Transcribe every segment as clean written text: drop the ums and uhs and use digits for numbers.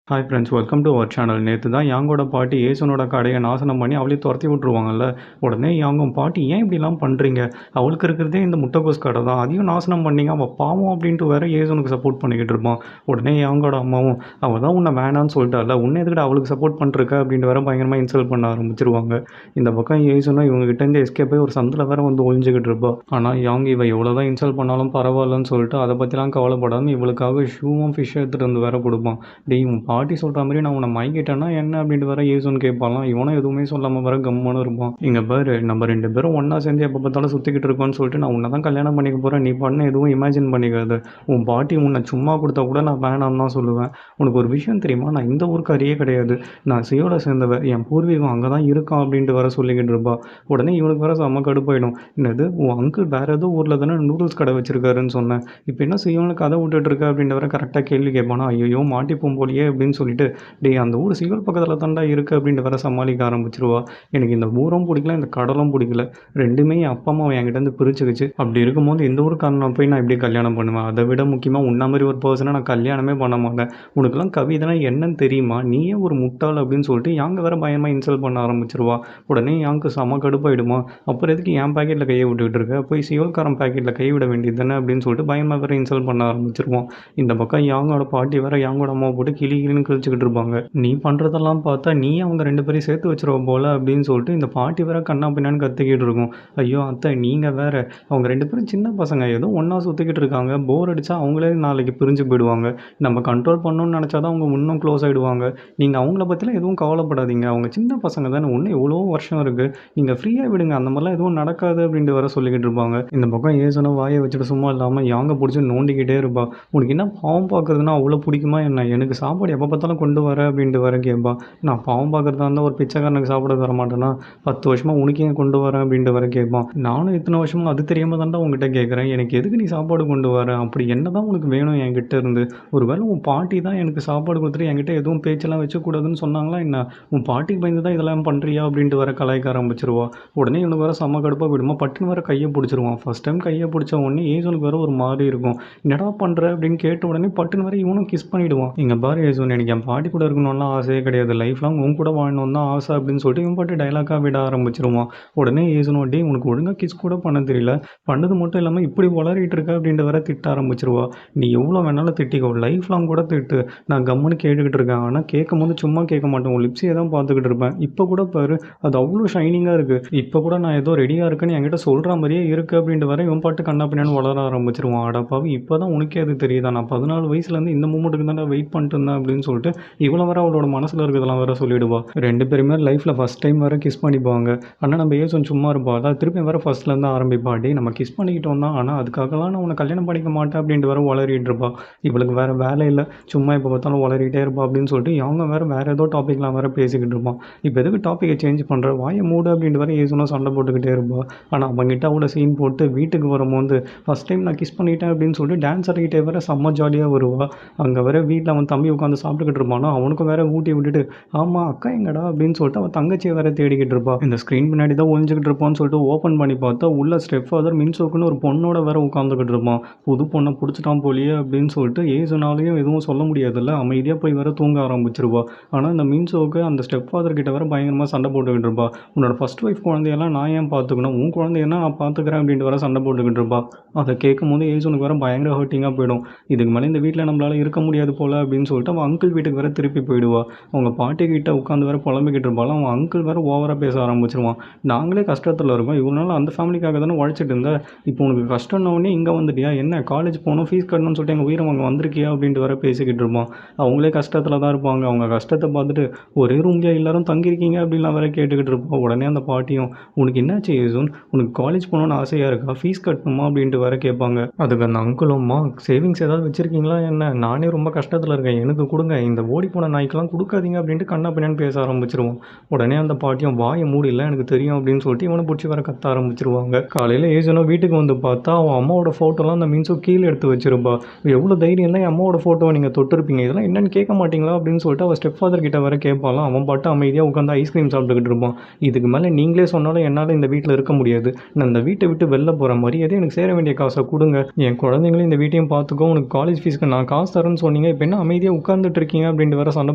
Hi friends, welcome to our channel. நேற்று தான் யாங்கோட பாட்டி ஏசனோட கடையை நாசனம் பண்ணி அவளே துரத்தி விட்ருவாங்கல்ல. உடனே யாங்கும், பாட்டி ஏன் இப்படிலாம் பண்ணுறீங்க? அவளுக்கு இருக்கிறதே இந்த முட்டைகோஸ் கடை தான், அதையும் நாசனம் பண்ணீங்க, அவள் பாவம் அப்படின்ட்டு வேற ஏசனுக்கு சப்போர்ட் பண்ணிக்கிட்டு இருப்பான். உடனே யாங்கோட அம்மாவும், அவள் தான் உன்னை வேணான்னு சொல்லிட்டால, உன்னை எதுக்கிட்ட அவளுக்கு சப்போர்ட் பண்ணிருக்க அப்படின்ட்டு வேற பயங்கரமாக இன்சல்ட் பண்ண ஆரம்பிச்சிருவாங்க. இந்த பக்கம் ஏசனும் இவங்க கிட்டேருந்து எஸ்கேப் போய் ஒரு சந்தில் வேற வந்து ஒழிஞ்சிக்கிட்டு இருப்பா. ஆனால் யாங் இவ எவ்வளோதான் இன்சல்ட் பண்ணாலும் பரவாயில்லன்னு சொல்லிட்டு அதை பற்றிலாம் கவலைப்படாமல் இவளுக்காக ஷூவும் ஃபிஷ் எடுத்துகிட்டு வந்து வேற கொடுப்பான். டேய், பாட்டி சொல்கிற மாதிரி நான் உன்னை மயங்கிட்டேன்னா என்ன அப்படின்ட்டு வேற ஏசுன்னு கேட்பாலாம். இவனும் எதுவுமே சொல்லாமல் வர கம்முன்னு இருப்பான். இங்கே பாரு, நம்ம 2 பேரும் ஒன்றா சேர்ந்து எப்போ பார்த்தாலும் சுற்றிக்கிட்டு இருக்கோன்னு சொல்லிட்டு நான் உன்னை தான் கல்யாணம் பண்ணிக்க போகிறேன், நீ பண்ண எதுவும் இமேஜின் பண்ணிக்காது. உன் பாட்டி உன்னை சும்மா கொடுத்தா கூட நான் வேணாம்னு தான் சொல்லுவேன். உனக்கு ஒரு விஷயம் தெரியுமா, நான் இந்த ஊருக்காரியே கிடையாது, நான் சியோவில் சேர்ந்தவ, என் பூர்வீகம் அங்கே தான் இருக்கான் அப்படின்ட்டு வர சொல்லிக்கிட்டு இருப்பா. உடனே இவனுக்கு வர செம்ம கடுப்பாயிடும். என்னது, உன் அங்கிள் வேற ஏதோ ஊரில் தானே நூடுல்ஸ் கடை வச்சிருக்காருன்னு சொன்னேன், இப்போ என்ன சியோவில் கதை விட்டுட்டு இருக்க அப்படின்ட்டு வர கரெக்டாக கேள்வி கேட்பானா. ஐயோ மாட்டிப்போம் போலியே அப்படின்னு சொல்லிட்டு, டேய் அந்த ஊர் சிவில் பக்கத்தில் தாண்டா இருக்குது அப்படின்ட்டு வர சமாளிக்க ஆரம்பிச்சிருவா. எனக்கு இந்த ஊரும் பிடிக்கல, இந்த கடலும் பிடிக்கல, ரெண்டுமே என் அப்பா அம்மா என்கிட்ட பிரிச்சுக்கிச்சு. அப்படி இருக்கும்போது இந்த ஊருக்காரனை போய் நான் எப்படி கல்யாணம் பண்ணுவேன்? அதை விட முக்கியமாக உன்ன மாதிரி ஒரு பர்சனை நான் கல்யாணமே பண்ண மாட்டேன். உனக்குலாம் கவிதைனா என்னன்னு தெரியுமா? நீயே ஒரு முட்டாள் அப்படின்னு சொல்லிட்டு யாங்க வேற பயமாக இன்சல்ட் பண்ண ஆரம்பிச்சிருவா. உடனே யாங்கு செம கடுப்பாயிடுமா. அப்புறம் எதுக்கு என் பேக்கெட்டில் கையை விட்டுக்கிட்டு இருக்க, போய் சிவல்காரன் பேக்கெட்டில் கை விட வேண்டியது தானே அப்படின்னு சொல்லிட்டு பயமாக வேற இன்சல்ட் பண்ண ஆரம்பிச்சிருவான். இந்த பக்கம் யாங்கோட பாட்டி வேற யாங்கோட அம்மா போட்டு கிளி கிளின்னு கிழிச்சிக்கிட்டு இருப்பாங்க. நீ பண்ணுறதெல்லாம் பார்த்தா நீ அவங்க 2 பேரையும் சேர்த்து வச்சிருவ போல அப்படின்னு சொல்லிட்டு இந்த பாட்டி வேற கண்ணா பின்னான்னு கத்திக்கிட்டு இருக்கும். ஐயோ அத்தை, நீங்கள் வேற, அவங்க 2 பேரும் சின்ன பசங்க, ஏதோ ஒன்றா சுற்றிக்கிட்டு இருக்காங்க, போர் அடித்தா அவங்களே நாளைக்கு பிரிஞ்சு போயிடுவாங்க, நம்ம கண்ட்ரோல் பண்ணணும்னு நினச்சாதான் அவங்க இன்னும் க்ளோஸ் ஆகிடுவாங்க. நீங்கள் அவங்கள பற்றிலாம் எதுவும் கவலைப்படாதீங்க, அவங்க சின்ன பசங்க தானே, இன்னும் எவ்வளோ வருஷம் இருக்குது, நீங்கள் ஃப்ரீயாக விடுங்க, அந்த மாதிரிலாம் எதுவும் நடக்காது அப்படின்ட்டு வர சொல்லிக்கிட்டு இருப்பாங்க. இந்த பக்கம் ஏசனோ வாயை வச்சுட்டு சும்மா இல்லாமல் யாங்க பிடிச்சி நோண்டிக்கிட்டே இருப்பா. உனக்கு என்ன பாவம் பார்க்குறதுனா அவ்வளோ பிடிக்குமா என்ன? எனக்கு சாப்பாடு எப்போ பார்த்தாலும் கொண்டு வர அப்படின்ட்டு வர கேட்பா. நான் பாவம் பார்க்குறதா இருந்தால் ஒரு பிச்சைக்காரனுக்கு சாப்பிட தர மாட்டேன்னா, 10 வருஷமாக உனக்கு ஏன் கொண்டு வரேன் அப்படின்ட்டு வர கேட்பான். நானும் இத்தனை வருஷமாக அது தெரியாமல் தாண்டா உங்ககிட்ட கேட்குறேன், எனக்கு எதுக்கு நீ சாப்பாடு கொண்டு வர, அப்படி என்ன தான் உனக்கு வேணும் என்கிட்ட இருந்து? ஒரு வேளை உன் பாட்டி தான் எனக்கு சாப்பாடு கொடுத்துட்டு என்கிட்ட எதுவும் பேச்செல்லாம் வச்சக்கூடாதுன்னு சொன்னாங்களா என்ன? உன் பாட்டிக்கு பயந்து தான் இதெல்லாம் பண்ணுறியா அப்படின்ட்டு வர கலாய்க்க ஆரம்பிச்சிருவா. உடனே இவனுக்கு வர செம்ம கடுப்பாக விடுமா, பட்டுன்னு வர கையை பிடிச்சிருவான். ஃபஸ்ட் டைம் கையை பிடிச்ச உடனே ஏசனுக்கு வர ஒரு மாதிரி இருக்கும். என்னடா பண்ணுற அப்படின்னு கேட்ட உடனே பட்டுன்னு வர இவனும் கிஸ் பண்ணிவிடுவான். இங்கே பாரு ஏசன், எனக்கு என் பாட்டி கூட இருக்கணும்லாம் ஆசையே கிடையாது, லைஃப் லாங் உன் கூட வாழணும் தான் ஆசை அப்படின்னு சொல்லிட்டு இவன் பாட்டு டைலாக்காக விட ஆரம்பிச்சிருவான். உடனே ஏசனோ, டே உனக்கு ஒழுங்காக கிஸ் கூட பண்ண தெரியல, பண்ணது மட்டும் இல்லாமல் இப்படி வளரிட்டு இருக்க அப்படின்ட்டு வர திட்ட ஆரம்பிச்சிருவா. நீ எவ்வளோ வேணாலும் திட்டிக்கோ, லைஃப் லாங் கூட திட்டு, நான் கம்முன்னு கேட்டுக்கிட்டு இருக்கேன், ஆனால் கேட்கும் போது சும்மா கேட்க மாட்டேன், உன் லிப்ஸியை தான் பார்த்துக்கிட்டு இருப்பேன். இப்போ கூட பாரு, அது அவ்வளோ ஷைனிங்காக இருக்குது, இப்போ கூட நான் ஏதோ ரெடியாக இருக்குன்னு என்கிட்ட சொல்கிற மாதிரியே இருக்குது அப்படின்ட்டு வர இவன் பாட்டு கண்ணா பின்னான்னு வளர ஆரம்பிச்சிருவான். அடப்பாவி, இப்போ தான் உனக்கே அது தெரியுதா, நான் 14 வயசுலேருந்து இந்த மூமெண்ட்டுக்கு தான் வெயிட் பண்ணிட்டு இருந்தேன் அப்படின்னு சொல்லிட்டு இவ்வளோ வர அவளோட மனசில் இருக்கிறதெல்லாம் வேற சொல்லிடுவா. 2 பேருமே லைஃப்பில் ஃபஸ்ட் டைம் வேறு கிஸ் பண்ணிப்பாங்க. ஆனால் நம்ம ஏசன் சும்மா இருப்பா, அதாவது திருப்பி வேறு ஃபஸ்ட்லேருந்து ஆரம்பிப்பா. டே நம்ம கிஸ் பண்ணிக்கிட்டோம் தான், ஆனால் அதுக்காகலாம் நான் உன்னை கல்யாணம் பண்ணிக்க மாட்டேன் அப்படின்ட்டு வேறு வளரிட்டு இருப்பா. இவளுக்கு வேறு வேலை இல்லை, சும்மா இப்போ பார்த்தாலும் வளரிட்டே இருப்பா அப்படின்னு சொல்லிட்டு அவங்க வேறு ஏதோ டாப்பிக்லாம் வேறு பேசிக்கிட்டு இருப்பான். இப்போ எதுக்கு டாப்பிக்கை சேஞ்ச் பண்ணுற, வாயை மூடு அப்படின்ட்டு வேறு ஏசனும் சண்டை போட்டுக்கிட்டே இருப்பா. ஆனால் அவங்ககிட்ட அவ்வளோ சீன் போட்டு வீட்டுக்கு வரும்போது ஃபஸ்ட் டைம் நான் கிஸ் பண்ணிட்டேன் அப்படின்னு சொல்லிட்டு டான்ஸ் ஆடிக்கிட்டே வேறு செம்ம ஜாலியாக வருவா. அங்கே வேறு வீட்டில் அவன் தம்பி உட்காந்து சாப்பிட்டுக்கிட்டு இருப்பானோ, அவனுக்கும் வேறு ஊட்டி விட்டுட்டு, ஆமாம் அக்கா எங்கடா அப்படின்னு சொல்லிட்டு அவள் தங்கச்சியை வேற தேடிக்கிட்டு இருப்பா. இந்த ஸ்க்ரீன் பின்னாடி தான் ஒழிஞ்சிக்கிட்டு இருப்பான்னு சொல்லிட்டு ஓப்பன் பண்ணி பார்த்தா உள்ள ஸ்டெப் ஃபாதர் மின்சோக்குன்னு ஒரு பொண்ணோட வேற உட்காந்துக்கிட்டு இருப்பான். புது பொண்ணை பிடிச்சிட்டான் போலியே அப்படின்னு சொல்லிட்டு ஏசுனாலையும் எதுவும் சொல்ல முடியாதுல்ல, அமைதியாக போய் வேற தூங்க ஆரம்பிச்சிருவா. ஆனால் இந்த மின்சோக்கு அந்த ஸ்டெப் ஃபாதர் கிட்ட வேற பயங்கரமாக சண்டை போட்டுக்கிட்டு இருப்பா. உன்னோட ஃபர்ஸ்ட் ஒய்ஃப் குழந்தையெல்லாம் நான் ஏன் பார்த்துக்கணும், உன் குழந்தையெல்லாம் நான் பார்த்துக்கிறேன் அப்படின்ட்டு வர சண்டை போட்டுக்கிட்டு இருப்பா. அதை கேட்கும் போது ஏசுனுக்கு வேற பயங்கர ஹர்ட்டிங்காக போயிடும். இதுக்கு மேலே இந்த வீட்டில் நம்மளால இருக்க முடியாது போல அப்படின்னு சொல்லிட்டு அவன் அங்கிள் வீட்டுக்கு வேற திருப்பி போயிடுவா. அவங்க பாட்டி கிட்ட உட்காந்து வேற புலம்பிக்கிட்டு இருப்பாலும் அவன் அங்கிள் வேற ஓவராக பேச ஆரம்பிச்சிருவான். நாங்களே கஷ்டத்தில் இருக்கோம், இவ்வளோ நாள் அந்த ஃபேமிலிக்காக தானே உழைச்சிட்டு இருந்தேன், இப்போ உனக்கு கஷ்டம்னோடனே இங்கே வந்துட்டியா, என்ன காலேஜ் போகணும் ஃபீஸ் கட்டணும்னு சொல்லிட்டு எங்கள் உயிரை அங்கே வந்திருக்கியா அப்படின்ட்டு வேற பேசிக்கிட்டு இருப்பான். அவங்களே கஷ்டத்தில் தான் இருப்பாங்க, அவங்க கஷ்டத்தை பார்த்துட்டு ஒரே ரூம்லேயே எல்லாரும் தங்கியிருக்கீங்க அப்படின்லாம் வேற கேட்டுக்கிட்டு இருப்போம். உடனே அந்த பாட்டியும், உனக்கு என்னாச்சு ஏசுன், உனக்கு காலேஜ் போகணுன்னு ஆசையாக இருக்கா, ஃபீஸ் கட்டணுமா அப்படின்ட்டு வேற கேட்பாங்க. அதுக்கு அந்த அங்கிளும்மா, சேவிங்ஸ் ஏதாவது வச்சுருக்கீங்களா என்ன, நானே ரொம்ப கஷ்டத்தில் இருக்கேன், எனக்கு கொடுங்க, இந்த ஓடி போன நாய்க்கெல்லாம் கொடுக்காதீங்க அப்படின்ட்டு கண்ணா பின்னான்னு பேச ஆரம்பிச்சிருவோம். உடனே அந்த பாட்டியும் வாயை மூடில எனக்கு தெரியும் அப்படின்னு சொல்லிட்டு இவனை பிடிச்சி வர கத்த ஆரம்பிச்சிருவாங்க. காலையில் ஏஜனோ வீட்டுக்கு வந்து பார்த்தா அவன் அம்மாவோட ஃபோட்டோலாம் அந்த மின்சோ கீழே எடுத்து வச்சிருப்பா. எவ்வளோ தைரியம் தான் என் அம்மாவோட ஃபோட்டோவை நீங்கள் தொட்டிருப்பீங்க, இதெல்லாம் என்னன்னு கேட்க மாட்டீங்களா அப்படின்னு சொல்லிட்டு அவள் ஸ்டெப் ஃபாதர் கிட்ட வர கேட்பாலாம். அவன் பாட்டு அமைதியாக உட்காந்து ஐஸ்கிரீம் சாப்பிட்டுக்கிட்டு இருப்பான். இதுக்கு மேலே நீங்களே சொன்னாலும் என்னால் இந்த வீட்டில் இருக்க முடியாது, நான் இந்த வீட்டை விட்டு வெளில போகிற மாதிரி எதே எனக்கு சேர வேண்டிய காசை கொடுங்க, என் குழந்தைங்களையும் இந்த வீட்டையும் பார்த்துக்கோ, உனக்கு காலேஜ் ஃபீஸ்க்கு நான் காசு தரேன்னு சொன்னீங்க, இப்போ என்ன அமைதியாக உட்காந்துட்டு உட்காந்துட்டு இருக்கீங்க அப்படின்ட்டு வேற சண்டை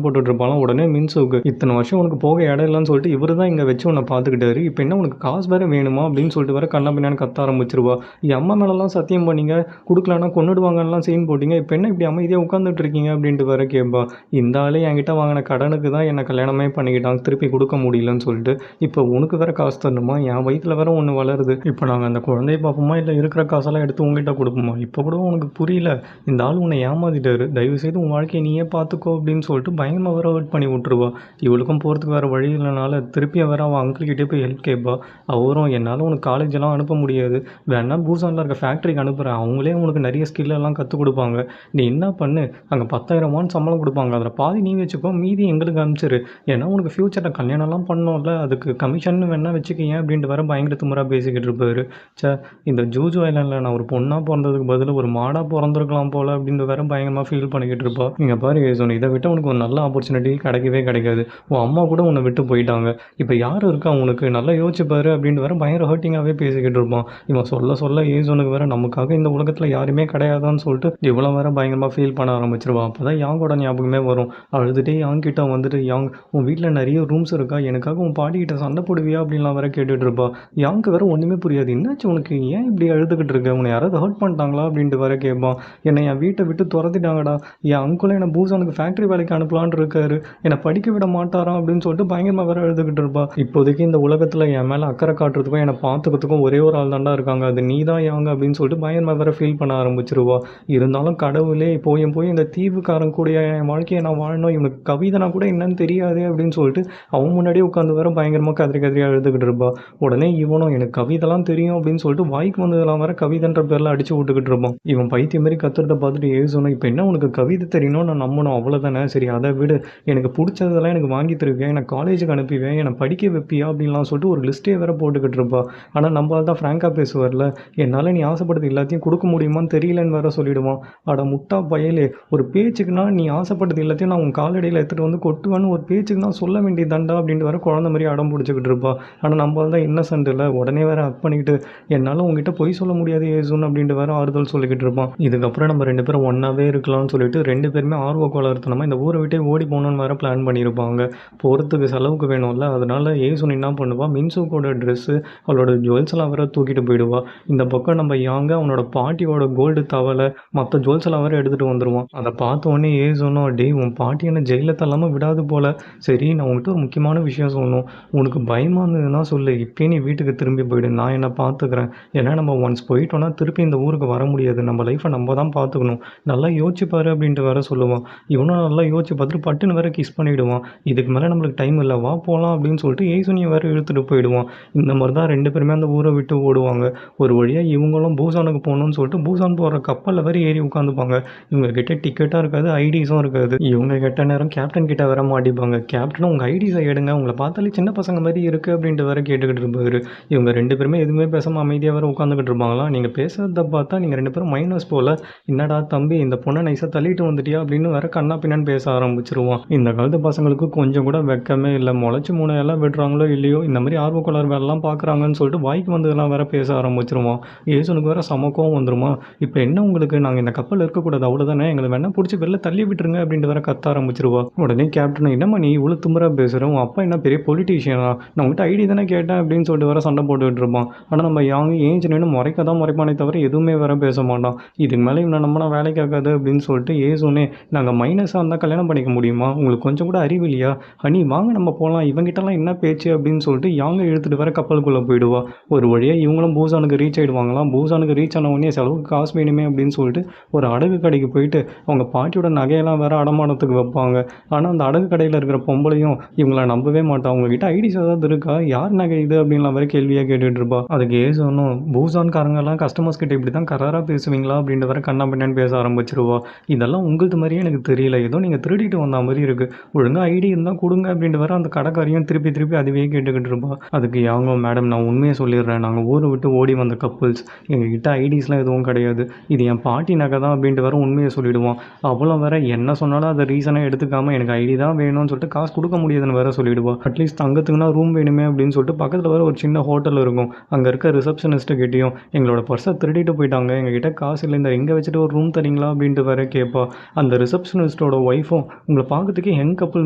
போட்டுட்டு இருப்பான். உடனே மின்சுக்கு இத்தனை வருஷம் உனக்கு போக இடம் இல்லைன்னு சொல்லிட்டு இவரு தான் இங்கே வச்சு உன்னை பார்த்துக்கிட்டாரு. இப்போ என்ன உனக்கு காசு வேற வேணுமா அப்படின்னு சொல்லிட்டு வேற கண்ணா பின்னான்னு கத்த ஆரம்பிச்சிருவா. என் அம்மா மேலெல்லாம் சத்தியம் பண்ணீங்க, கொடுக்கலன்னா கொன்னுடுவாங்கலாம் சீன் போட்டீங்க, இப்போ என்ன இப்படி அமைதியாக உட்காந்துட்டு இருக்கீங்க அப்படின்ட்டு வேற கேட்பா. இந்த ஆளே என்கிட்ட வாங்கின கடனுக்கு தான் என்னை கல்யாணமே பண்ணிக்கிட்டாங்க, திருப்பி கொடுக்க முடியலன்னு சொல்லிட்டு இப்போ உனக்கு வேற காசு தரணுமா, என் வயிற்றுல வேற ஒன்று வளருது, இப்போ நாங்கள் அந்த குழந்தைய பார்ப்போமா இல்லை இருக்கிற காசெல்லாம் எடுத்து உங்ககிட்ட கொடுப்போமா, இப்போ கூட உனக்கு புரியல, இந்த ஆள் உன்னை ஏமாத்திட்டாரு, தயவுசெய்து உன் வாழ்க்கையை நீயே பார்த்துக்கோ அப்படின்னு சொல்லிட்டு பயங்கரமாக வேற ஹர்ட் பண்ணி விட்டுருவா. இவளுக்கும் போகிறதுக்கு வேறு வழி இல்லைனால திருப்பி வேற அவன் அங்கிள்கிட்டே போய் ஹெல்ப் கேட்பா. அவரும் என்னால் உனக்கு காலேஜெல்லாம் அனுப்ப முடியாது, வேணா பூசானில் இருக்க ஃபேக்ட்ரிக்கு அனுப்புகிறேன், அவங்களே உனக்கு நிறைய ஸ்கில்லெல்லாம் கற்றுக் கொடுப்பாங்க, நீ என்ன பண்ணு, அங்கே 10,000 சம்பளம் கொடுப்பாங்க, அதில் பாதி நீ வச்சுக்கோ, மீதி எங்களுக்கு அனுப்பிச்சிரு, ஏன்னா உனக்கு ஃப்யூச்சரில் கல்யாணம்லாம் பண்ணோம்ல, அதுக்கு கமிஷன் வேணா வச்சுக்கேன் அப்படின்ட்டு வேற பயங்கர திமிரா பேசிக்கிட்டு இருப்பாரு. சே, இந்த ஜூஜு ஐலாண்டில் நான் ஒரு பொண்ணாக பிறந்ததுக்கு பதில் ஒரு மாடாக பிறந்திருக்கலாம் போல் அப்படின்னு வேற பயங்கரமாக ஃபீல் பண்ணிக்கிட்டு இருப்பா. இங்கே பாரு ஏசோன், இதை விட்டு உனக்கு ஒரு நல்ல ஆப்பர்ச்சுனிட்டி கிடைக்கவே கிடைக்காது, உன் அம்மா கூட உன்னை விட்டு போயிட்டாங்க, இப்போ யார் இருக்கா உனக்கு, நல்லா யோசிச்சுப்பாரு அப்படின்னு வேற பயங்கர ஹர்ட்டிங்காகவே பேசிக்கிட்டு இருப்பான். இவன் சொல்ல சொல்ல ஏசோனுக்கு வேற நமக்காக இந்த உலகத்தில் யாருமே கிடையாதான்னு சொல்லிட்டு இவ்வளோ வேற பயங்கரமாக ஃபீல் பண்ண ஆரம்பிச்சிருவான். அப்போ தான் யாங்கோட ஞாபகமே வரும். அழுதுகிட்டே யாங்கிட்ட வந்துட்டு, யாங் உன் வீட்டில் நிறைய ரூம்ஸ் இருக்கா, எனக்காக உன் பாட்டிக்கிட்ட சண்டை போடுவியா அப்படின்லாம் வேற கேட்டுட்டு இருப்பா. யாங்க்கு வேற ஒன்றுமே புரியாது, என்னாச்சு உனக்கு, ஏன் இப்படி அழுதுகிட்டு இருக்க, உன்னை யாராவது ஹர்ட் பண்ணிட்டாங்களா அப்படின்ட்டு வேற கேட்பான். என்னை என் வீட்டை விட்டு துரத்திட்டாங்கடா, என் அங்குளும் என்னை பூசானுக்கு ஃபேக்ட்ரி வேலைக்கு அனுப்பலான் இருக்காரு, என்னை படிக்க விட மாட்டாராம் அப்படின்னு சொல்லிட்டு பயங்கரமாக வேற எழுதுகிட்டு இருப்பா. இப்போதைக்கு இந்த உலகத்தில் என் மேலே அக்கறை காட்டுறதுக்கும் என்னை பார்த்துக்கிறதுக்கும் ஒரே ஒரு ஆள் தாண்டா இருக்காங்க, அது நீ தான் யாங்க அப்படின்னு சொல்லிட்டு பயங்கரமாக வேற ஃபீல் பண்ண ஆரம்பிச்சிருவா. இருந்தாலும் கடவுளே, போய் இந்த தீவுக்காரன் கூட என் வாழ்க்கையை நான் வாழணும், இவனுக்கு கவிதைனா கூட என்னன்னு தெரியாது அப்படின்னு சொல்லிட்டு அவன் முன்னாடியே உட்காந்து வேற பயங்கரமாக கதறி கதறி அழுதுகிட்டு இருப்பா. உடனே இவனும் எனக்கு கவிதைலாம் தெரியும் அப்படின்னு சொல்லிட்டு வாய்க்கு வந்ததெல்லாம் வேற கவிதைன்ற பேரில் அடிச்சு விட்டுக்கிட்டு இருப்பான். இவன் பைத்தியம் மாதிரி கத்துறத பார்த்துட்டு ஏசோனும், இப்போ என்ன உனக்கு கவிதை தெரியணும் நான் நம்பணும் அவ்வளோதானே, சரி அதை விடு, எனக்கு பிடிச்சதெல்லாம் எனக்கு வாங்கி தருவேன், எனக்கு காலேஜுக்கு அனுப்பிவேன், என்னை படிக்க வைப்பியா அப்படின்லாம் சொல்லிட்டு ஒரு லிஸ்ட்டே வேற போட்டுக்கிட்டு இருப்பா. ஆனால் நம்மளால் தான் ஃப்ராங்காக பேசுவார்ல, என்னால் நீ ஆசைப்படுறது எல்லாத்தையும் கொடுக்க முடியுமான்னு தெரியலன்னு வேற சொல்லிவிடுவான். அட முட்டா பயலே, ஒரு பேச்சுக்குன்னா நீ ஆசைப்பட்டது எல்லாத்தையும் நான் உன் காலடியில் எடுத்துகிட்டு வந்து கொட்டுவேன்னு ஒரு பேச்சுக்கு நான் சொல்ல வேண்டியதாண்டா அப்படின்ட்டு வேற குழந்தை மாதிரி அடம் பிடிச்சிக்கிட்டு இருப்பா. ஆனால் நம்மளால் தான் இன்னசென்ட் இல்லை, உடனே வேற அக் பண்ணிக்கிட்டு என்னால் உங்ககிட்ட பொய் சொல்ல முடியாது ஏசுன்னு அப்படின்ட்டு வேற ஆறுதல் சொல்லிக்கிட்டு இருப்பான். இதுக்கப்புறம் நம்ம 2 பேரும் ஒன்றாவே இருக்கலாம்னு சொல்லிட்டு 2 பேருமே ஆர்வ கோளாறுத்தனமாக இந்த ஊரை விட்டே ஓடி போகணுன்னு வேற பிளான் பண்ணியிருப்பாங்க. போகிறதுக்கு செலவுக்கு வேணும்ல, அதனால ஏசுன் என்ன பண்ணுவா, மின்சுக்கோட ட்ரெஸ்ஸு அவளோட ஜுவல்ஸ் எல்லாம் வேற தூக்கிட்டு போயிடுவா. இந்த பக்கம் நம்ம யாங்க அவனோட பாட்டியோட கோல்டு தவளை மற்ற ஜுவல்ஸ் எல்லாம் வேற எடுத்துகிட்டு வந்துடுவான். அதை பார்த்த உடனே ஏசுனோ, டே உன் பாட்டி என்ன ஜெயிலில் தள்ளாமல் விடாது போல, சரி நான் உங்ககிட்ட ஒரு முக்கியமான விஷயம் சொல்லணும், உனக்கு பயமாக இருந்ததுன்னா சொல்லு, இப்பயே நீ வீட்டுக்கு திரும்பி போயிடு, நான் என்னை பார்த்துக்கிறேன், ஏன்னா நம்ம ஒன்ஸ் போயிட்டோன்னா திருப்பி இந்த ஊருக்கு வர முடியாது, நம்ம லைஃப்பை நம்ம தான் பார்த்துக்கணும், நல்லா யோசிச்சுப்பாரு அப்படின்ட்டு வேற சொல்லுவான். இவனும் நல்லா யோசிச்சு பார்த்துட்டு பட்டுன்னு வேற கிஸ் பண்ணிவிடுவான். இதுக்கு மேலே நம்மளுக்கு டைம் இல்லை, வா போகலாம் அப்படின்னு சொல்லிட்டு ஏசுனியை வேற இழுத்துட்டு போயிடுவான். இந்த மாதிரி தான் 2 பேருமே அந்த ஊரை விட்டு ஓடுவாங்க. ஒரு வழியாக இவங்களும் பூசானுக்கு போகணும்னு சொல்லிட்டு பூசான் போகிற கப்பலில் வேற ஏறி உட்காந்துப்பாங்க. இவங்க கிட்ட டிக்கெட்டாக இருக்காது, ஐடிஸும் இருக்காது. இவங்க கிட்ட நேரம் கேப்டன் கிட்ட வேற மாட்டிப்பாங்க. கேப்டனும் உங்கள் ஐடிஸை எடுங்க, உங்களை பார்த்தாலே சின்ன பசங்க மாதிரி இருக்குது அப்படின்ட்டு வேற கேட்டுக்கிட்டு இருப்பாரு. இவங்க 2 பேருமே எதுவுமே பேசாமல் அமைதியாக வேற உட்காந்துக்கிட்டு இருப்பாங்களா. நீங்கள் பேசுறத பார்த்தா நீங்கள் 2 பேரும் மைனஸ் போல், என்னடா தம்பி இந்த பொண்ணை நைஸாக தள்ளிட்டு வந்துட்டியா அப்படின்னு வேற கண்ணா பின்னான்னு பேச ஆரம்பிச்சிருவான். இந்த காலத்து பசங்களுக்கு கொஞ்சம் கூட வெக்கமே இல்லை, முளைச்சி 3 எல்லாம் வெட்டுறாங்களோ இல்லையோ இந்த மாதிரி ஆர்வக்கோளாறு வேலைலாம் பார்க்குறாங்கன்னு சொல்லிட்டு வாய்க்கு வந்ததெல்லாம் வேற பேச ஆரம்பிச்சிருவான். ஏசுனுக்கு வேற சமக்கம் வந்துருமா, இப்போ என்ன உங்களுக்கு, நாங்கள் இந்த கப்பல் இருக்கக்கூடாது அவ்வளோதானே, எங்களை வேணால் பிடிச்சி வெளில தள்ளி விட்டுருங்க அப்படின்ட்டு வேற கத்த ஆரம்பிச்சிருவா. உடனே கேப்டன், என்னம்மா நீ இவ்வளோ திமிரா பேசுகிறேன், உன் அப்பா என்ன பெரிய பொலிட்டீஷியனா, நான் உங்கள்கிட்ட ஐடி தானே கேட்டேன் அப்படின்னு சொல்லிட்டு வேற சண்டை போட்டுக்கிட்டு இருப்பான். ஆனால் நம்ம யாங்க ஏஞ்சி நின்று முறைக்க தான் முறைப்பானே தவிர எதுவுமே வேற பேச மாட்டான். இதுக்கு மேலே இவனை நம்மனா வேலைக்கு ஆகாது அப்படின்னு சொல்லிட்டு ஏசுனே, நாங்கள் மைனஸாக இருந்தால் கல்யாணம் பண்ணிக்க முடியுமா, உங்களுக்கு கொஞ்சம் கூட அறிவு இல்லையா, ஹனி வாங்க நம்ம போகலாம், இவங்கிட்டலாம் என்ன பேச்சு அப்படின்னு சொல்லிட்டு யாங்க இழுத்துட்டு வேற கப்பலுக்குள்ளே போயிடுவா. ஒரு வழியாக இவங்களும் பூசானுக்கு ரீச் ஆகிடுவாங்களாம். பூசானுக்கு ரீச் ஆன உடனே செலவுக்கு காசு வேணுமே அப்படின்னு சொல்லிட்டு ஒரு அடகு கடைக்கு போயிட்டு அவங்க பாட்டியோட நகையெல்லாம் வேற அடமானத்துக்கு வைப்பாங்க. ஆனால் அந்த அடகு கடையில் இருக்கிற பொம்பளையும் இவங்கள நம்பவே மாட்டான். அவங்ககிட்ட ஐடிஸ் ஏதாவது இருக்கா, யார் நகை இது அப்படின்லாம் வேற கேள்வியாக கேட்டுட்டு இருப்பா. அதுக்கு ஏசோனும், பூசான்காரங்கெல்லாம் கஸ்டமர்ஸ் கிட்ட இப்படி தான் கராராக பேசுவீங்களா அப்படின்ற வேற கண்ணா பின்னான்னு பேச ஆரம்பிச்சிருவா. இதெல்லாம் உங்களது மாதிரியே எனக்கு தெரியல, ஏதோ நீங்கள் திருடிட்டு வந்த மாதிரி இருக்குது, ஒழுங்காக ஐடி இருந்தால் கொடுங்க அப்படின்ட்டு வேற அந்த கடைக்காரையும் திருப்பி திருப்பி அதுவே கேட்டுக்கிட்டு இருப்பா. அதுக்கு யாங்க, மேடம் நான் உண்மையை சொல்லிடுறேன், நாங்கள் ஊரை விட்டு ஓடி வந்த கப்புள்ஸ், எங்ககிட்ட ஐடிஸ்லாம் எதுவும் கிடையாது, இது என் பாட்டி நகை தான் அப்படின்ட்டு வேற உண்மையை சொல்லிவிடுவான். அவ்வளோ வேற என்ன சொன்னாலும் அதை ரீசனாக எடுத்துக்காமல் எனக்கு ஐடி தான் வேணும்னு சொல்லிட்டு காசு கொடுக்க முடியாதுன்னு வேற சொல்லிவிடுவா. அட்லீஸ்ட் தங்கத்துக்குன்னா ரூம் வேணுமே அப்படின்னு சொல்லிட்டு பக்கத்தில் வேற ஒரு சின்ன ஹோட்டல் இருக்கும். அங்கே இருக்க ரிசப்ஷனிஸ்ட்டு கிட்டேயும் எங்களோட பர்ஸை திருடிட்டு போயிட்டாங்க, எங்ககிட்ட காசு இல்லை, இந்த எங்கே வச்சுட்டு ஒரு ரூம் தரீங்களா அப்படின்ட்டு வேற கேட்பா. அந்த ரிசப்ஷனிஸ்ட் ரிசப்ஷனிஸ்ட்டோட ஒய்ஃபும் உங்களை பார்க்கறதுக்கே யங் கப்புள்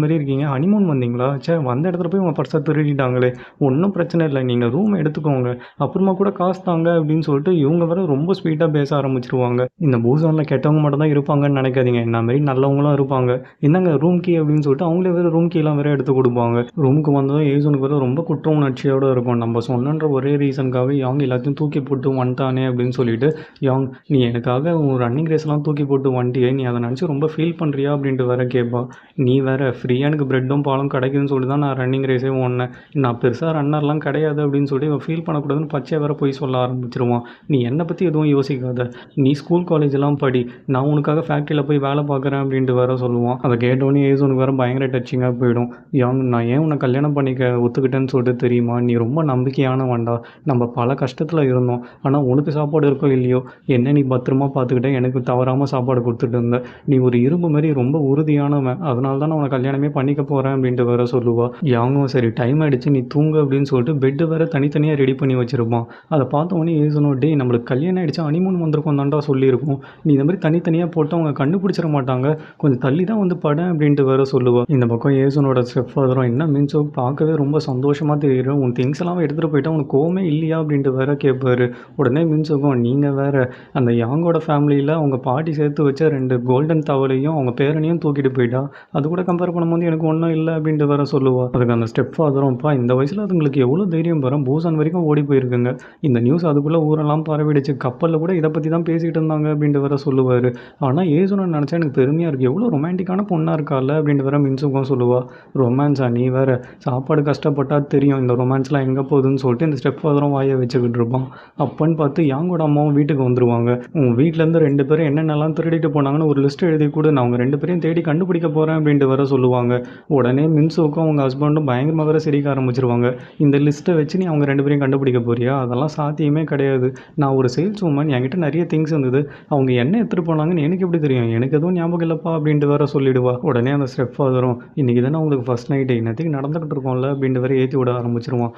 மாரி இருக்கீங்க. ஹனிமூன் வந்தீங்களா? ச்சே வந்த இடத்துல போய் உங்க பர்ஸ திருடிட்டாங்களே! ஒண்ணும் பிரச்சனை இல்ல. நீங்க ரூம் எடுத்துக்கோங்க. அப்புறமா கூட காசு தாங்க அப்படின்னு சொல்லிட்டு இவங்க வேற ரொம்ப ஸ்வீட்டா பேச ஆரம்பிச்சுருவாங்க. இந்த பூசான்ல கெட்டவங்க மட்டும் தான் இருப்பாங்கன்னு நினைக்காதீங்க. என்ன மாரி நல்லவங்களும் இருப்பாங்க. இந்தாங்க ரூம் கீ அப்படின்னு சொல்லிட்டு அவங்களே வேற ரூம் கீலாம் வேற எடுத்து குடுப்பாங்க. ரூமுக்கு வந்ததும் ஏஜுனுக்கு வேற ரொம்ப குற்ற உணர்ச்சியோட இருக்கும். நம்ம சொன்னன்ற ஒரே ரீசனுக்காக யாங் எல்லாத்தையும் தூக்கி போட்டு வந்துட்டானே அப்படின்னு சொல்லிட்டு, யாங் நீ எனக்காக உன் ரன்னிங் ரேஸ்லாம் தூக்கி போட்டு வந்துட்டியே, நீ அதை நினச்சு ரொம்ப ஃபீல் பண்ணுறியா அப்படின்ட்டு வேற கேட்பா. நீ வேற ஃப்ரீயாக எனக்கு ப்ரெட்டும் பாலும் கிடைக்குதுன்னு சொல்லிட்டு தான் நான் ரன்னிங் ரேஸே ஓடினேன். நான் பெருசாக ரன்னர்லாம் கிடையாது அப்படின்னு சொல்லி இவன் ஃபீல் பண்ணக்கூடாதுன்னு பச்சையாக வேற போய் சொல்ல ஆரம்பிச்சிருவான். நீ என்னை பற்றி எதுவும் யோசிக்காத, நீ ஸ்கூல் காலேஜெல்லாம் படி, நான் உனக்காக ஃபேக்ட்ரியில் போய் வேலை பார்க்குறேன் அப்படின்ட்டு வேற சொல்லுவான். அதை கேட்டோன்னே ஏஜுனுக்கு வேற பயங்கர டச்சிங்காக போயிடும். யாங் நான் ஏன் உன்னை கல்யாணம் பண்ணிக்க ஒத்துக்கிட்டேன்னு சொல்லிட்டு தெரியுமா? நீ ரொம்ப நம்பிக்கையானவன்டா. நம்ம பல கஷ்டத்தில் இருந்தோம். ஆனால் உனக்கு சாப்பாடு இருக்கோ இல்லையோ, என்ன நீ பத்திரமா பார்த்துக்கிட்ட, எனக்கு தவறாமல் சாப்பாடு கொடுத்துட்டு இருந்த. நீ ஒரு இரும்பு மாதிரி ரொம்ப உறுதியானவன். அதனால தான் நான் உன்னை கல்யாணமே பண்ணிக்க போகிறேன் அப்படின்ட்டு வேற சொல்லுவா. யாங்கும் சரி டைம் ஆகிடுச்சு நீ தூங்கு அப்படின்னு சொல்லிட்டு பெட்டு வேற தனித்தனியாக ரெடி பண்ணி வச்சுருப்பான். அதை பார்த்த உடனே ஏசணும், டே நம்மளுக்கு கல்யாணம் ஆகிடுச்சு ஹனிமூன் வந்திருக்கோம் தான்டா சொல்லியிருக்கோம். நீ இந்த மாதிரி தனித்தனியாக போட்டு அவங்க கண்டுபிடிச்சிட மாட்டாங்க, கொஞ்சம் தள்ளி தான் வந்து படம் அப்படின்ட்டு வேற சொல்லுவா. இந்த பக்கம் ஏசனோட ஸ்டெப் ஃபாதரும் என்ன மீன்ஸோ பார்க்கவே ரொம்ப சந்தோஷமாக தெரியும். உன் திங்ஸ் எல்லாம் எடுத்துகிட்டு போயிட்டா உனக்கு கோவமே இல்லையா அப்படின்ட்டு வேற கேட்பாரு. உடனே மீன்ஸுக்கும் நீங்கள் வேற அந்த யாங்கோட ஃபேமிலியில் அவங்க பாட்டி சேர்த்து வச்ச 2 கோல்டன் தவளையும் அவங்க பேரனையும் தூக்கிட்டு போயிட்டா, அது கூட கம்பேர் பண்ணும்போது எனக்கு ஒன்றும் இல்லை அப்படின்ட்டு வேற சொல்லுவா. அதுக்கு அந்த ஸ்டெப் ஃபாதரும்ப்பா இந்த வயசில் அதுங்களுக்கு எவ்வளோ தைரியம் வரும், பூசான் வரைக்கும் ஓடி போயிருக்குங்க, இந்த நியூஸ் அதுக்குள்ளே ஊரெல்லாம் பரவிடுச்சு, கப்பலில் கூட இதை பற்றி தான் பேசிகிட்டு இருந்தாங்க அப்படின்ட்டு வேற சொல்லுவார். ஆனால் ஏசுன்னு நினச்சா எனக்கு பெருமையாக இருக்குது, எவ்வளோ ரொமான்டிக்கான பொண்ணாக இருக்கால அப்படின்ட்டு வேற மின்சுக்கும் சொல்லுவா. ரொமான்ஸா நீ வேற, சாப்பாடு கஷ்டப்பட்டா தெரியும் இந்த ரொமான்ஸ்லாம் எங்கே போகுதுன்னு சொல்லிட்டு இந்த ஸ்டெப் ஃபாதரும் வாயை வச்சுக்கிட்டு இருப்பான். அப்பன்னு பார்த்து யாங்கோட அம்மாவும் வீட்டுக்கு வந்துருவாங்க. உன் வீட்டிலேருந்து 2 பேரும் என்னென்னலாம் திருடிட்டு போனாங்கன்னு ஒரு லிஸ்ட் எழுதி கூட நான் அவங்க 2 பேரையும் தேடி கண்டுபிடிக்க போகிறேன் அப்படின்ட்டு வேற சொல்லுவாங்க. உடனே மின்சுக்கும் அவங்க ஹஸ்பண்டும் பயங்கரமாக வேற சிரிக்க ஆரம்பிச்சிருவாங்க. இந்த லிஸ்ட்டை வச்சு நீ அவங்க 2 பேரையும் கண்டுபிடிக்க போறியா? அதெல்லாம் சாத்தியமே கிடையாது. நான் ஒரு சேல்ஸ் உமன், என்கிட்ட நிறைய திங்ஸ் இருந்தது, அவங்க என்ன எடுத்துகிட்டு போனாங்கன்னு எனக்கு எப்படி தெரியும், எனக்கு எதுவும் ஞாபகம் இல்லைப்பா அப்படின்ட்டு வேற சொல்லிடுவா. உடனே அந்த ஸ்டெப் ஃபாதரும் இன்றைக்கி தானே உங்களுக்கு ஃபஸ்ட் நைட்டு, இன்னத்துக்கு நடந்துக்கிட்டு இருக்கோம்ல அப்படின்ட்டு வேற ஏற்றி விட ஆரம்பிச்சிருவான்.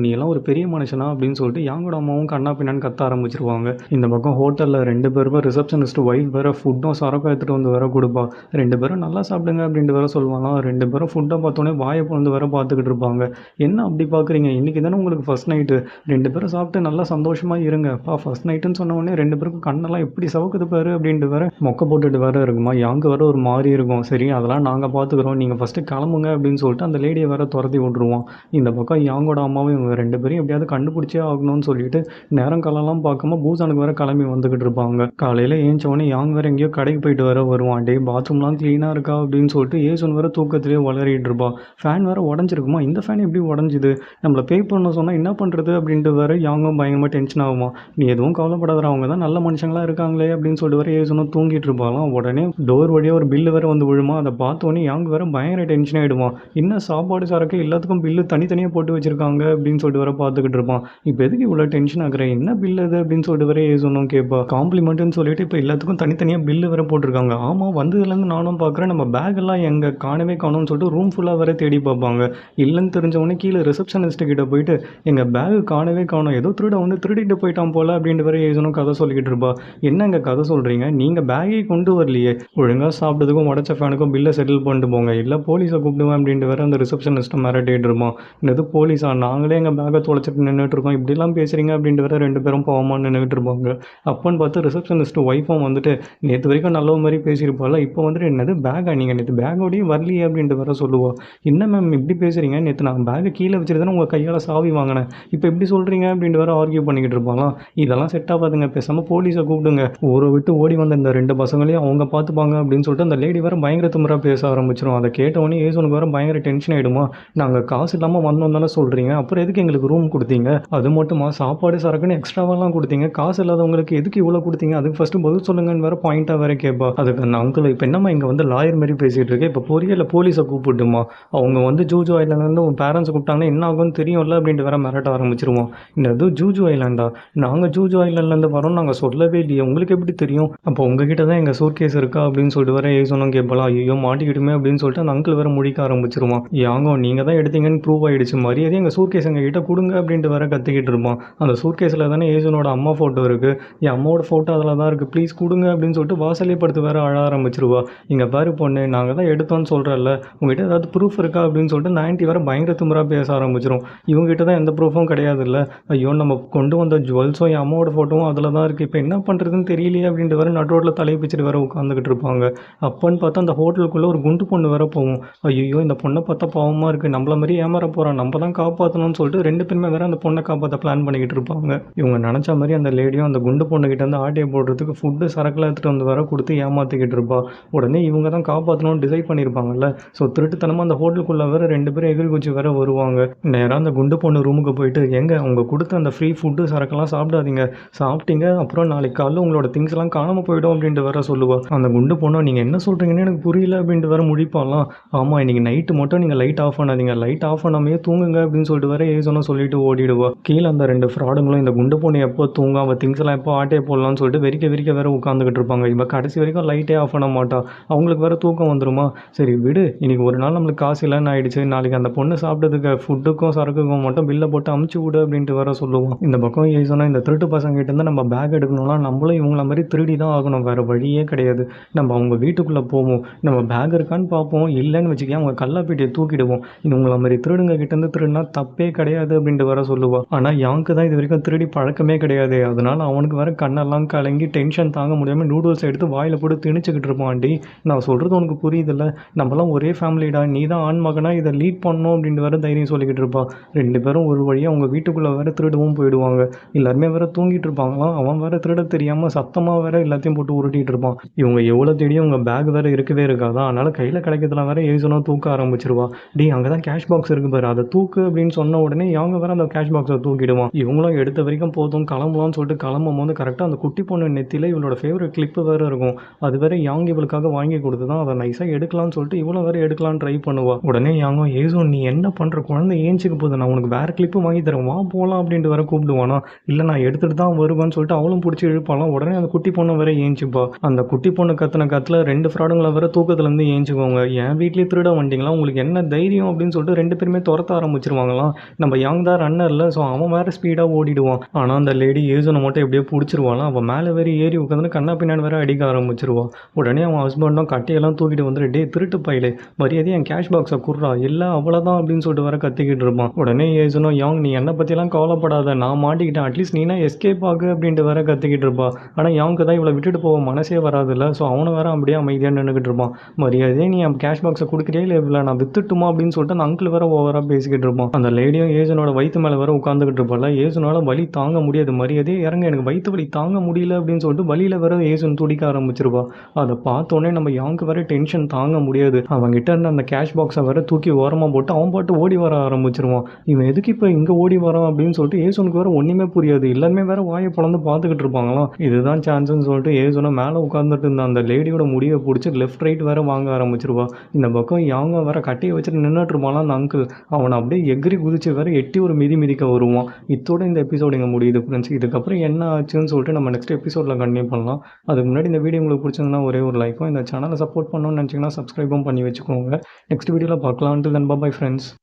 நீ எல்லாம் ஒரு பெரிய மனுஷனா அப்படின்னு சொல்லிட்டு யாங்கோட அம்மாவும் கண்ணா பின்னான்னு கத்த ஆரம்பிச்சிருவாங்க. இந்த பக்கம் ஹோட்டலில் 2 பேருமே ரிசப்ஷனிஸ்ட் ஒய்ஃப் வேற ஃபுட்டும் சரக்கும் எடுத்துகிட்டு வந்து வேற கொடுப்பா. 2 பேரும் நல்லா சாப்பிடுங்க அப்படின்ட்டு வேற சொல்லுவாங்க. 2 பேரும் ஃபுட்டை பார்த்தோன்னே வாயை பொழுது வேற பார்த்துக்கிட்டு இருப்பாங்க. என்ன அப்படி பார்க்குறீங்க, இன்றைக்கி தானே உங்களுக்கு ஃபஸ்ட் நைட்டு, 2 பேரும் சாப்பிட்டு நல்லா சந்தோஷமாக இருங்கப்பா. ஃபஸ்ட் நைட்டுன்னு சொன்ன உடனே 2 பேருக்கும் கண்ணெல்லாம் எப்படி சவுக்குது பாரு அப்படின்ட்டு வேற மொக்க போட்டுட்டு வேற இருக்குமா. யாங்க வேற ஒரு மாதிரி இருக்கும். சரி அதெல்லாம் நாங்கள் பார்த்துக்குறோம், நீங்கள் ஃபஸ்ட்டு கிளம்புங்க அப்படின்னு சொல்லிட்டு அந்த லேடியை வேற துரத்தி விட்ருவோம். இந்த பக்கம் யாங்கோட அம்மாவும் இவங்க 2 பேரையும் எப்படியாவது கண்டுபிடிச்சே ஆகணும்னு சொல்லிட்டு நேரம் காலம்லாம் பார்க்காம பூசானுக்கு வேற கிளம்பி வந்துக்கிட்டு இருப்பாங்க. காலையில் ஏஞ்சவொடனே யாங் வேற எங்கேயோ கடைக்கு போயிட்டு வேற வருவான். டே பாத்ரூம்லாம் க்ளீனாக இருக்கா அப்படின்னு சொல்லிட்டு ஏசுன் வேற தூக்கத்திலே வளரிட்டு இருப்பா. ஃபேன் வேற உடஞ்சிருக்குமா, இந்த ஃபேன் எப்படி உடஞ்சிது, நம்மளை பே பண்ண சொன்னால் என்ன பண்ணுறது அப்படின்ட்டு வேற யாங்கும் பயங்கரமாக டென்ஷன் ஆகுமா. நீ எதுவும் கவலைப்படாத, அவங்க தான் நல்ல மனுஷங்களாக இருக்காங்களே அப்படின்னு சொல்லிட்டு வேற ஏசுனும் தூங்கிட்டு இருப்பாலாம். உடனே டோர் வழியாக ஒரு பில்லு வேற வந்து விழுமா. அதை பார்த்தோன்னே யாங் வேற பயங்கர டென்ஷன் ஆகிடுவான். இன்னும் சாப்பாடு சரக்கு எல்லாத்துக்கும் பில்லு தனித்தனியாக போட்டு வச்சிருக்காங்க அப்படின்னு சொல்லிட்டு வேற பார்த்துக்கிட்டு இருப்பான். இப்போ எதுக்கு இவ்வளோ டென்ஷன் ஆகுற, என்ன பில் அது அப்படின்னு சொல்லிட்டு வேற ஏசுனும் கேட்பா. காம்ப்ளிமெண்ட்டுன்னு சொல்லிட்டு இப்போ எல்லாத்துக்கும் தனித்தனியாக பில்லு வேற போட்டிருக்காங்க. ஆமாம் வந்ததுலேருந்து நானும் பார்க்குறேன், நம்ம பேக் எல்லாம் எங்கே காணவே காணும்னு சொல்லிட்டு ரூம் ஃபுல்லாக வேற தேடி பார்ப்பாங்க. இல்லைன்னு தெரிஞ்சவொடனே கீழே ரிசப்ஷனிஸ்ட் கிட்ட போயிட்டு எங்கள் பேகு காணவே காணும், ஏதோ திருட வந்து திருடிட்டு போயிட்டான் போல அப்படின்ட்டு வேற ஏசுனும் கதை சொல்லிக்கிட்டு இருப்பா. என்னங்க கதை சொல்கிறீங்க, நீங்கள் பேக்கே கொண்டு வரலையே, ஒழுங்காக சாப்பிட்டதுக்கும் உடச்ச ஃபேனுக்கும் பில்லை செட்டில் பண்ணிட்டு போங்க, இல்லை போலீஸை கூப்பிடுவேன் அப்படின்ட்டு வேற அந்த ரிசப்ஷனிஸ்ட்டை மிரட்டிட்டு இருப்பான். என்னது போலீஸா, நாங்களே எங்கள் பேக்கை தொலைச்சிட்டு நின்றுட்டு இருக்கோம், இப்படிலாம் பேசுகிறீங்க அப்படின்ட்டு வேற 2 பேரும் பாவமாக நின்றுட்டு இருப்பாங்க. அப்போன்னு பார்த்து ரிசப்ஷனிஸ்ட் ஒய்ஃபும் வந்துட்டு நேற்று வரைக்கும் நல்ல மாதிரி பேசியிருப்பாள், இப்போ வந்துட்டு என்னது பேக்கா, நீங்கள் நேற்று பேக்கோடையும் வரலையே அப்படின்ட்டு வேற சொல்லுவா. என்ன மேம் இப்படி பேசுகிறீங்க, நேற்று நான் பேக்கை கீழே வச்சுட்டு தானே உங்கள் கையால் சாவி வாங்கினேன், இப்போ எப்படி சொல்கிறீங்க அப்படின்ட்டு வேற ஆர்கியூ பண்ணிக்கிட்டு இருப்பாங்களாம். இதெல்லாம் செட் ஆகாதுங்க, பேசாமல் போலீஸை கூப்பிடுங்க, ஊரை விட்டு ஓடி வந்த இந்த 2 பசங்களையும் அவங்க பார்த்துப்பாங்க அப்படின்னு சொல்லிட்டு அந்த லேடி வேற பயங்கர திமிரா பேச ஆரம்பிச்சிடும். அதை கேட்டவொடனே ஏசுனுக்கு வேற பயங்கர டென்ஷன் ஆகிடுமா. நாங்கள் காசு இல்லாமல் வந்தோம் தானே சொல்கிறீங்க, அப்புறம் எதுக்கு எங்களுக்கு ரூம் கொடுத்தீங்க, அது மட்டுமா சாப்பாடு சரக்குன்னு எக்ஸ்ட்ராவெல்லாம் கொடுத்தீங்க, காசு இல்லாதவங்களுக்கு எதுக்கு இவ்வளோ கொடுத்தீங்க, அதுக்கு ஃபஸ்ட்டு பதில் சொல்லுங்கன்னு வேற பாயிண்ட்டாக வேற கேட்பா. அதுக்கு அந்த அங்கிள் இப்போ என்னம்மா இங்கே வந்து லாயர் மாதிரி பேசிகிட்டு இருக்கு, இப்போ போறியா இல்லை போலீஸை கூப்பிட்டுமா, அவங்க வந்து ஜூஜு ஐலாண்ட்லேருந்து உன் பேரண்ட்ஸ் கூப்பிட்டாங்கன்னா என்ன ஆகும்னு தெரியும்ல அப்படின்ட்டு வேற மிரட்ட ஆரம்பிச்சிருவோம். இந்த ஜூஜு ஐலாண்டா, நாங்கள் ஜூஜு ஐலாண்ட்லேருந்து வரோம், நாங்கள் சொல்லவே இல்லையே, உங்களுக்கு எப்படி தெரியும், அப்போ உங்ககிட்ட தான் எங்கள் சூட் கேஸ் இருக்கா அப்படின்னு சொல்லிட்டு வேற ஏசனும் கேட்பலாம். ஐயோ மாட்டிக்கிட்டுமே அப்படின்னு சொல்லிட்டு அந்த அங்கிள் வேற முடிக்க ஆரம்பிச்சிருவான். யாங்கோ நீங்கள் தான் எடுத்தீங்கன்னு ப்ரூவ் ஆகிடுச்சு, மரியாதை எங்கள் சூட் கேஸ் எங்கள் கிட்ட கொடுங்க அப்படின்ட்டு வேற கத்திக்கிட்டு இருப்பான். அந்த சூட் கேஸில் தானே ஏசனோட அம்மா ஃபோட்டோ இருக்குது, என் அம்மாவோட ஃபோட்டோ அதில் தான் இருக்குது, ப்ளீஸ் கொடுங்க அப்படின்னு சொல்லிட்டு வாசலே படுத்து வேற அழ ஆரம்பிச்சிருவா. சொல்லுவா. இங்கே பாரு பொண்ணு, நாங்கள் தான் எடுத்தோன்னு சொல்கிறல்ல, உங்ககிட்ட ஏதாவது ப்ரூஃப் இருக்கா அப்படின்னு சொல்லிட்டு அந்த ஆன்ட்டி வேறு பயங்கர திமிரா பேச ஆரம்பிச்சிடும். இவங்ககிட்ட தான் எந்த ப்ரூஃபும் கிடையாதுல்ல. ஐயோ நம்ம கொண்டு வந்த ஜுவல்ஸும் என் அம்மாவோட ஃபோட்டோவும் அதில் தான் இருக்குது, இப்போ என்ன பண்ணுறதுன்னு தெரியலையே அப்படின்ட்டு வேறு நடு ரோட்டில் தலையை பிச்சுட்டு வேறு உட்காந்துக்கிட்டு இருப்பாங்க. அப்போன்னு பார்த்தா அந்த ஹோட்டலுக்குள்ளே ஒரு குண்டு பொண்ணு வேறு போகும். ஐயோ இந்த பொண்ணை பார்த்தா பாவமாக இருக்குது, நம்மள மாதிரி ஏமாற போகிறான், நம்ம தான் காப்பாற்றணும்னு சொல்லிட்டு ரெண்டு பேருமே வேறு அந்த பொண்ணை காப்பாற்ற பிளான் பண்ணிக்கிட்டு இருப்பாங்க. இவங்க நினச்ச மாதிரி அந்த லேடியும் அந்த குண்டு பொண்ணுக்கிட்ட வந்து ஆட்டையை போடுறதுக்கு ஃபுட்டு சரக்குலாம் எடுத்துகிட்டு வந்து வேற கொடுத்து ஏமாற்றிக்கிட்டு இருப்பா. உடனே இவங்க தான் காப்பாற்றணும்னு டிசைட் பண்ணியிருப்பாங்கல்ல. ஸோ திருட்டுத்தனமாக அந்த ஹோட்டலுக்குள்ளே வேறு ரெண்டு பேரும் எகிரி குச்சி வேற வருவாங்க. நேராக அந்த குண்டு பொண்ணு ரூமுக்கு போயிட்டு, எங்க அவங்க கொடுத்த அந்த ஃப்ரீ ஃபுட்டு சரக்கெல்லாம் சாப்பிடாதீங்க, சாப்பிட்டீங்க அப்புறம் நாளைக்கு காலைல உங்களோட திங்ஸ் எல்லாம் காணாமல் போயிடும் அப்படின்ட்டு வேற சொல்லுவா. அந்த குண்டு பொண்ணு, நீங்கள் என்ன சொல்கிறீங்கன்னு எனக்கு புரியல அப்படின்ட்டு வேற முடிப்பாலாம். ஆமாம் இன்னைக்கு நைட்டு மட்டும் நீங்கள் லைட் ஆஃப் பண்ணாதீங்க, லைட் ஆஃப் பண்ணாமே தூங்குங்க அப்படின்னு சொல்லிட்டு வேற ஏசோன்னு சொல்லிட்டு ஓடிடுவா. கீழே அந்த ரெண்டு ஃப்ராடுங்களும் இந்த குண்டு பொண்ணு எப்போ தூங்க அவள் திங்ஸ் எல்லாம் எப்போ ஆட்டையை போடலாம்னு சொல்லிட்டு வெறிக்க வேற உட்காந்துக்கிட்டு இருப்பாங்க. இவ கடைசி வரைக்கும் லைட்டே ஆஃப் பண்ண மாட்டா. அவங்களுக்கு வேற தூக்கம் வந்துருமா. சரி விடு, இன்னைக்கு ஒரு நாள் நம்மளுக்கு காசு இல்லைன்னு ஆயிடுச்சு, நாளைக்கு அந்த பொண்ணு சாப்பிட்டதுக்கு ஃபுட்டுக்கும் சரக்குக்கும் மட்டும் பில்லை போட்டு அமுச்சு விடு அப்படின்ட்டு வேற சொல்லுவோம். இந்த பக்கம் ஏசோனா, இந்த திருட்டு பசங்க கிட்ட இருந்து நம்ம பேக் எடுக்கணும்னா நம்மளும் இவங்கள மாதிரி திருடி தான் ஆகணும், வேற வழியே கிடையாது. நம்ம அவங்க வீட்டுக்குள்ளே போவோம், நம்ம பேக் இருக்கான்னு பார்ப்போம், இல்லைன்னு வச்சுக்கேன் அவங்க கல்லாப்பீட்டியை தூக்கிடுவோம். இவங்கள மாதிரி திருடுங்க கிட்டேருந்து திருடுனா தப்பே கிடையாது அப்படின்ட்டு வேற சொல்லுவா. ஆனால் யாங்க்கு தான் இது வரைக்கும் திருடி பழக்கமே கிடையாது. அதனால அவனுக்கு வேற கண்ணெல்லாம் கலங்கி டென்ஷன் தாங்க முடியாமல் நூடுல்ஸ் எடுத்து வாயில் போட்டு திணிச்சுக்கிட்டு இருப்பான். ஆண்டி நான் சொல்கிறது உனக்கு புரியுதில்ல, நம்மளாம் ஒரே ஃபேமிலிடா, நீ தான் ஆண் மகனா, இதை லீட் பண்ணணும் அப்படின்ட்டு வேற தைரியம் சொல்லிக்கிட்டு இருப்பா. ரெண்டு பேரும் ஒரு வழியாக அவங்க வீட்டுக்குள்ளே வேற திருடவும் போயிடுவாங்க. எல்லாருமே வேற தூங்கிட்டு இருப்பாங்களாம். அவன் வேற திருட தெரியாமல் சத்தமாக வேற எல்லாத்தையும் போட்டு உருட்டிட்டு இருப்பான். இவங்க எவ்வளோ தேடியும் அவங்க பேக் வேற இருக்கவே இருக்காதான். அதனால கையில் கிடைக்கிறதுல வேற ஏசோனா தூக்க ஆரம்பிச்சிருவா. டி அங்கே தான் கேஷ் பாக்ஸ் இருக்கு பாரு, அதை தூக்கு அப்படின்னு சொன்ன உடனே அவங்க வேற அந்த கேஷ் பாக்ஸை தூக்கிடுவான். இவங்களும் எடுத்த வரைக்கும் போதும் கிளம்பலாம்னு சொல்லிட்டு கிளம்பும் போது கரெக்டாக அந்த குட்டி பொண்ணு நெத்தியில் இவளோட ஃபேவரட் கிளிப்பு வேறு இருக்கும். அது வேற யாங் இவளுக்காக வாங்கி கொடுத்து தான் அதை நைஸாக எடுக்கலாம்னு சொல்லிட்டு இவ்வளோ வேற எடுக்கலான்னு ட்ரை பண்ணுவா. உடனே யாங்கோ, ஏசோ நீ என்ன பண்ணுற, குழந்தை ஏஞ்சிக்க போகுது, நான் உனக்கு வேறு கிளிப்பு வாங்கி தரேன், வா போகலாம் அப்படின்ட்டு வேற கூப்பிடுவானா. இல்லை நான் எடுத்துகிட்டு தான் வருவேன்னு சொல்லிட்டு அவளும் பிடிச்சி இழுப்பாலாம். உடனே அந்த குட்டி பொண்ணை வேற ஏஞ்சிப்பா. அந்த குட்டி பொண்ணு கத்துன கத்தில் ரெண்டு ஃப்ராடுங்களை வேற தூக்கத்துலேருந்து ஏஞ்சிக்குவாங்க. என் வீட்லேயே திருட வண்டிங்களா, உங்களுக்கு என்ன தைரியம் அப்படின்னு சொல்லிட்டு ரெண்டு பேருமே துரத்த ஆரம்பிச்சிருவாங்களாம். நம்ம யாங் தான் ரன்னரில், ஸோ அவன் வேற ஸ்பீடாக ஓடிடுவான். ஆனால் அந்த லேடி ஏசோனை மட்டும் எப்படியோ பிடிச்சிருவாளாம். அவன் மேலே வேற ஏறி உட்காந்து கண்ணா பின்னாடி வேற அடிக்க ஆரம்பிச்சிருவான். உடனே அவன் ஹஸ்பண்டும் கட்டையெல்லாம் தூக்கிட்டு வந்துட்டு, டே திருட்டு பையிலே, மரியாதையை என் கேஷ் பாக்ஸை குடுறா, இல்லை அவ்வளோதான் அப்படின்னு சொல்லிட்டு வேற கத்திக்கிட்டு இருப்பான். உடனே ஏசனோ, யாங் நீ என்னை பற்றிலாம் கவலைப்படாத, நான் மாட்டிக்கிட்டேன், அட்லீஸ்ட் நீனா எஸ்கேப் ஆகு அப்படின்ட்டு வேற கத்திக்கிட்டு இருப்பா. ஆனால் யாங்க்கு தான் இவளை விட்டுட்டு போக மனசே வராதுல்ல. ஸோ அவனை வேற அப்படியே அமைதியாக நின்றுக்கிட்டு இருப்பான். மரியாதையே நீ என் கேஷ் பாக்ஸை கொடுக்குறியா இல்லை இவ்வளோ நான் வித்துட்டுமா அப்படின்னு சொல்லிட்டு அந்த அங்கிள் வேற ஓவராக பேசிக்கிட்டு இருப்பான். அந்த லேடியும் ஏசனோட வயிற்று மேலே வேற உட்காந்துக்கிட்டு இருப்பாள். ஏசனால வலி தாங்க முடியாது, மரியாதையே இறங்க, எனக்கு வயிற்று வலி தாங்க முடியல அப்படின்னு சொல்லிட்டு வலியில் வேற ஏசன் துடிக்க ஆரம்பிச்சிருவா. அதை பார்த்தோன்னே நம்ம யாங்க்கு வேற டென்ஷன் தாங்க முடியாது. அவன்கிட்ட இருந்த அந்த கேஷ் பாக்ஸை வேற தூக்கி ஓரமாக போட்டு அவன் பாட்டு ஓடி வர ஆரம்பிச்சிருவான். இவன் எதுக்கு இப்போ இங்கே ஓடி வரான் அப்படின்னு சொல்லிட்டு ஏசனுக்கு வேற ஒன்றுமே புரியாது. எல்லாருமே வேற வாயை பிளந்து பார்த்துக்கிட்டு இருப்பாங்களாம். இதுதான் சான்ஸ்ன்னு சொல்லிட்டு ஏசனை மேலே உட்காந்துட்டு இருந்த அந்த லேடியோட முடிவை பிடிச்சி லெஃப்ட் ரைட் வேற வாங்க ஆரம்பிச்சிருவா. இந்த பக்கம் யாங்க வேற கட்டையை வச்சுட்டு நின்றுட்டு இருப்பானா அந்த அங்கிள். அவனை அப்படியே எகிரி குதிச்சு வேற எட்டி ஒரு மிதிக்க வருவான். இதோட இந்த எபிசோடு இங்கே முடியுது ஃப்ரெண்ட்ஸ். இதுக்கப்புறம் என்ன ஆச்சுன்னு சொல்லிட்டு நம்ம நெக்ஸ்ட் எபிசோடில் கண்டினியூ பண்ணலாம். அதுக்கு முன்னாடி இந்த வீடியோ உங்களுக்கு பிடிச்சிருந்தா ஒரே ஒரு லைக்கும், இந்த சேனலை சப்போர்ட் பண்ணணும்னு நினச்சிங்கன்னா சப்ஸ்கிரைபும் பண்ணி வச்சுக்கோங்க. நெக்ஸ்ட் வீடியோவில் பார்க்கலாம். until then bye bye friends.